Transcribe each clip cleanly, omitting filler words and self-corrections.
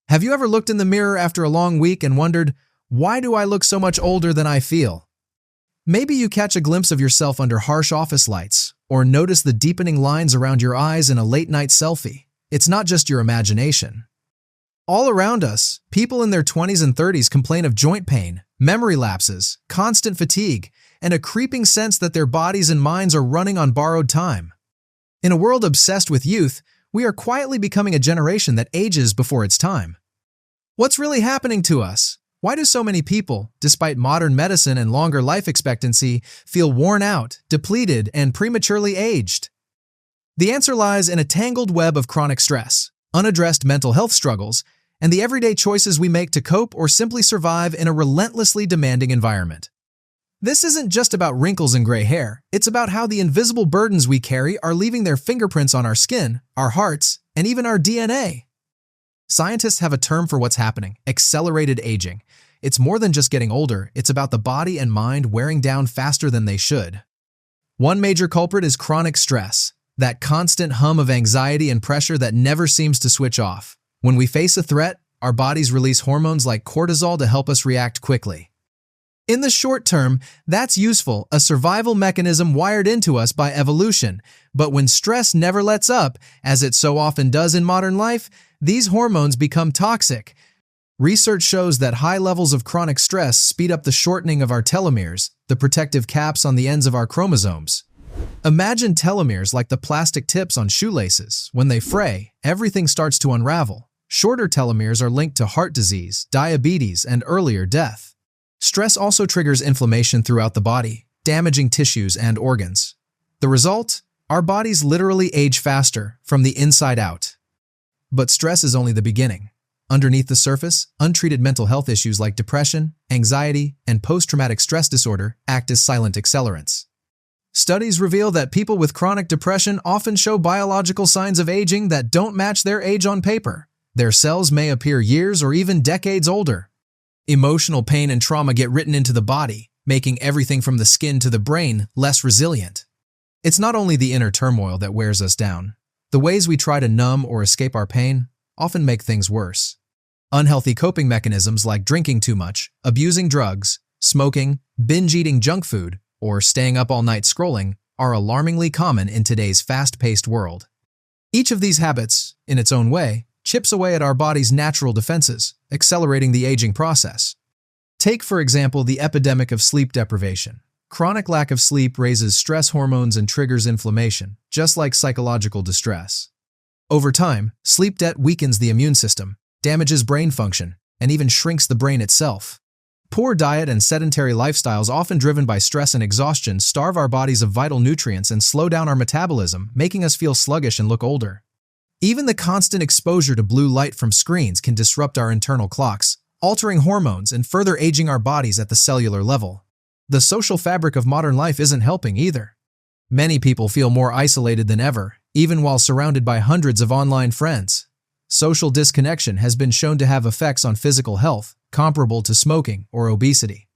Have you ever looked in the mirror after a long week and wondered, why do I look so much older than I feel? Maybe you catch a glimpse of yourself under harsh office lights, or notice the deepening lines around your eyes in a late-night selfie. It's not just your imagination. All around us, people in their 20s and 30s complain of joint pain, memory lapses, constant fatigue, and a creeping sense that their bodies and minds are running on borrowed time. In a world obsessed with youth, we are quietly becoming a generation that ages before its time. What's really happening to us? Why do so many people, despite modern medicine and longer life expectancy, feel worn out, depleted, and prematurely aged? The answer lies in a tangled web of chronic stress, unaddressed mental health struggles, and the everyday choices we make to cope or simply survive in a relentlessly demanding environment. This isn't just about wrinkles and gray hair, it's about how the invisible burdens we carry are leaving their fingerprints on our skin, our hearts, and even our DNA. Scientists have a term for what's happening: accelerated aging. It's more than just getting older, it's about the body and mind wearing down faster than they should. One major culprit is chronic stress, that constant hum of anxiety and pressure that never seems to switch off. When we face a threat, our bodies release hormones like cortisol to help us react quickly. In the short term, that's useful, a survival mechanism wired into us by evolution. But when stress never lets up, as it so often does in modern life, these hormones become toxic. Research shows that high levels of chronic stress speed up the shortening of our telomeres, the protective caps on the ends of our chromosomes. Imagine telomeres like the plastic tips on shoelaces. When they fray, everything starts to unravel. Shorter telomeres are linked to heart disease, diabetes, and earlier death. Stress also triggers inflammation throughout the body, damaging tissues and organs. The result? Our bodies literally age faster, from the inside out. But stress is only the beginning. Underneath the surface, untreated mental health issues like depression, anxiety, and post-traumatic stress disorder act as silent accelerants. Studies reveal that people with chronic depression often show biological signs of aging that don't match their age on paper. Their cells may appear years or even decades older. Emotional pain and trauma get written into the body, making everything from the skin to the brain less resilient. It's not only the inner turmoil that wears us down. The ways we try to numb or escape our pain often make things worse. Unhealthy coping mechanisms like drinking too much, abusing drugs, smoking, binge-eating junk food, or staying up all night scrolling are alarmingly common in today's fast-paced world. Each of these habits, in its own way, chips away at our body's natural defenses, accelerating the aging process. Take, for example, the epidemic of sleep deprivation. Chronic lack of sleep raises stress hormones and triggers inflammation, just like psychological distress. Over time, sleep debt weakens the immune system, damages brain function, and even shrinks the brain itself. Poor diet and sedentary lifestyles, often driven by stress and exhaustion, starve our bodies of vital nutrients and slow down our metabolism, making us feel sluggish and look older. Even the constant exposure to blue light from screens can disrupt our internal clocks, altering hormones and further aging our bodies at the cellular level. The social fabric of modern life isn't helping either. Many people feel more isolated than ever, even while surrounded by hundreds of online friends. Social disconnection has been shown to have effects on physical health, comparable to smoking or obesity.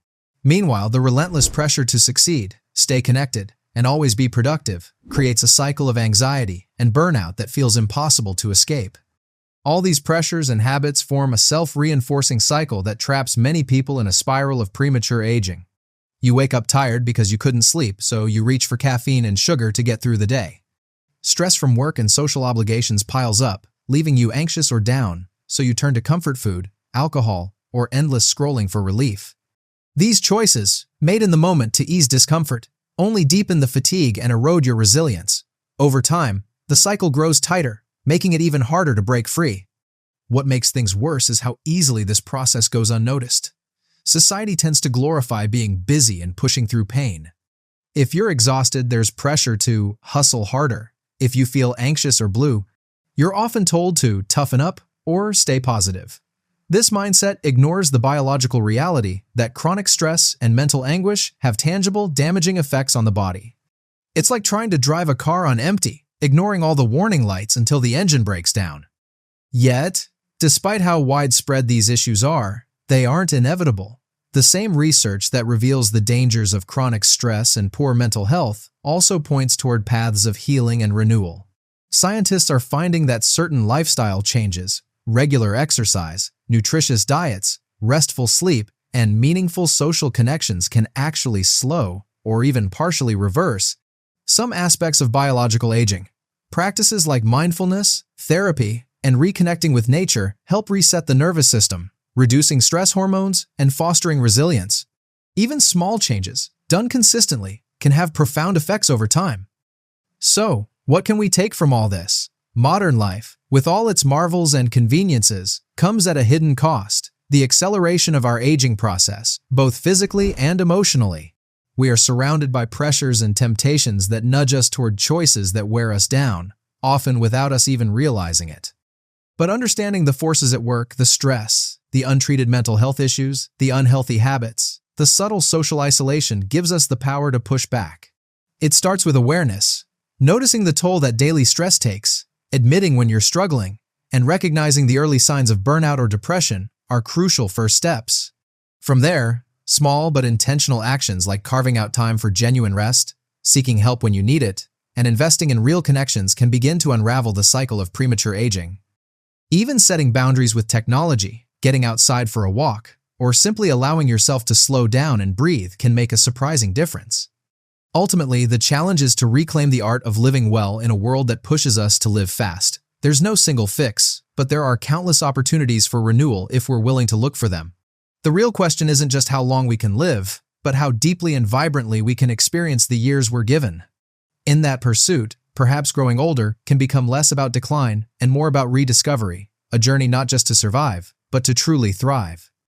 Meanwhile, the relentless pressure to succeed, stay connected, and always be productive creates a cycle of anxiety and burnout that feels impossible to escape. All these pressures and habits form a self-reinforcing cycle that traps many people in a spiral of premature aging. You wake up tired because you couldn't sleep, so you reach for caffeine and sugar to get through the day. Stress from work and social obligations piles up, leaving you anxious or down, so you turn to comfort food, alcohol, or endless scrolling for relief. These choices, made in the moment to ease discomfort, only deepen the fatigue and erode your resilience. Over time, the cycle grows tighter, making it even harder to break free. What makes things worse is how easily this process goes unnoticed. Society tends to glorify being busy and pushing through pain. If you're exhausted, there's pressure to hustle harder. If you feel anxious or blue, you're often told to toughen up or stay positive. This mindset ignores the biological reality that chronic stress and mental anguish have tangible, damaging effects on the body. It's like trying to drive a car on empty, ignoring all the warning lights until the engine breaks down. Yet, despite how widespread these issues are, they aren't inevitable. The same research that reveals the dangers of chronic stress and poor mental health also points toward paths of healing and renewal. Scientists are finding that certain lifestyle changes, Regular exercise, nutritious diets, restful sleep, and meaningful social connections can actually slow, or even partially reverse, some aspects of biological aging. Practices like mindfulness, therapy, and reconnecting with nature help reset the nervous system, reducing stress hormones and fostering resilience. Even small changes, done consistently, can have profound effects over time. So, what can we take from all this? Modern life, with all its marvels and conveniences, comes at a hidden cost: the acceleration of our aging process, both physically and emotionally. We are surrounded by pressures and temptations that nudge us toward choices that wear us down, often without us even realizing it. But understanding the forces at work, the stress, the untreated mental health issues, the unhealthy habits, the subtle social isolation gives us the power to push back. It starts with awareness, noticing the toll that daily stress takes, admitting when you're struggling, and recognizing the early signs of burnout or depression are crucial first steps. From there, small but intentional actions like carving out time for genuine rest, seeking help when you need it, and investing in real connections can begin to unravel the cycle of premature aging. Even setting boundaries with technology, getting outside for a walk, or simply allowing yourself to slow down and breathe can make a surprising difference. Ultimately, the challenge is to reclaim the art of living well in a world that pushes us to live fast. There's no single fix, but there are countless opportunities for renewal if we're willing to look for them. The real question isn't just how long we can live, but how deeply and vibrantly we can experience the years we're given. In that pursuit, perhaps growing older can become less about decline and more about rediscovery, a journey not just to survive, but to truly thrive.